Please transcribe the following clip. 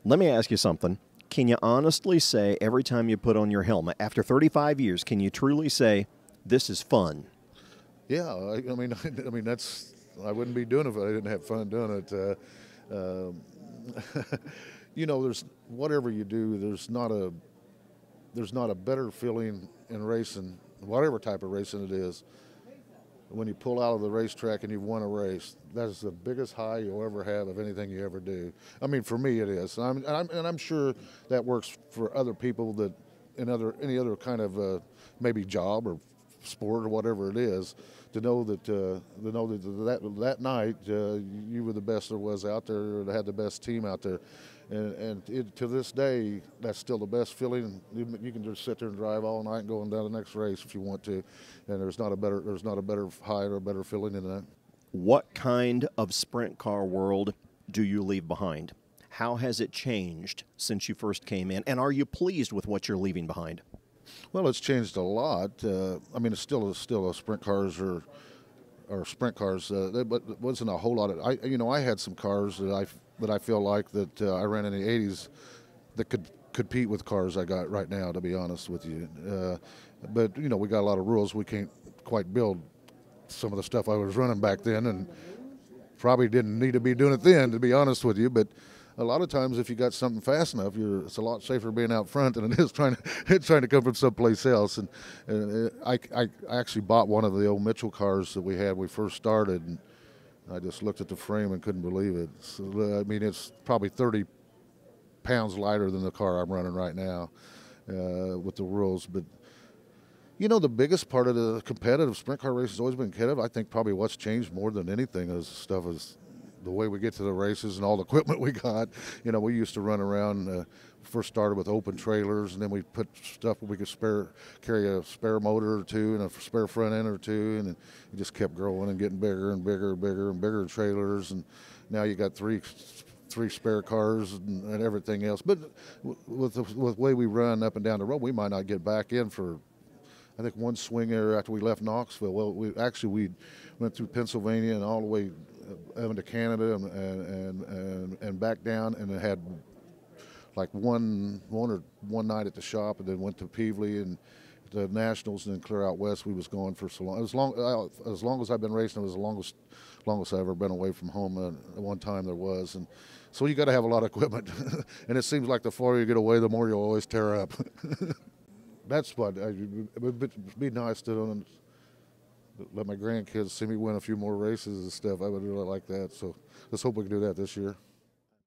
Let me ask you something. Can you honestly say every time you put on your helmet, after 35 years, can you truly say, this is fun? Yeah, I mean, that's I wouldn't be doing it if I didn't have fun doing it. There's whatever you do, there's not a better feeling in racing, whatever type of racing it is, when you pull out of the racetrack and you've won a race. That's the biggest high you'll ever have of anything you ever do. I mean, for me it is. And I'm sure that works for other people that in any other kind of maybe job or sport or whatever it is, to know that that night you were the best there was out there, or had the best team out there, and to this day that's still the best feeling. You can just sit there and drive all night and go on down the next race if you want to, and there's not a better high or a better feeling than that. What kind of sprint car world do you leave behind? How has it changed since you first came in, and are you pleased with what you're leaving behind? Well, it's changed a lot. I mean, it's still sprint cars or sprint cars, but it wasn't a whole lot of. I had some cars that I feel like that I ran in the '80s that could compete with cars I got right now. To be honest with you, but we got a lot of rules. We can't quite build some of the stuff I was running back then, and probably didn't need to be doing it then. To be honest with you, but a lot of times, if you got something fast enough, it's a lot safer being out front than it is trying to come from someplace else. And I actually bought one of the old Mitchell cars that we had when we first started, and I just looked at the frame and couldn't believe it. So, I mean, it's probably 30 pounds lighter than the car I'm running right now with the rules. But the biggest part of the competitive sprint car race has always been competitive. I think probably what's changed more than anything is the way we get to the races and all the equipment we got. We used to run around, first started with open trailers, and then we put stuff where we could carry a spare motor or two and a spare front end or two, and it just kept growing and getting bigger and bigger and bigger and bigger trailers. And now you got three spare cars and everything else. But with the way we run up and down the road, we might not get back in for, I think, one swing there after we left Knoxville. Well, we went through Pennsylvania and all the way into Canada and back down, and it had like one night at the shop, and then went to Peevely and the Nationals, and then clear out west. We was going for so long. As long as I've been racing, it was the longest I've ever been away from home. At one time there was, and so you got to have a lot of equipment. And it seems like the farther you get away, the more you'll always tear up. That's what it would be nice to let my grandkids see me win a few more races and stuff. I would really like that. So let's hope we can do that this year.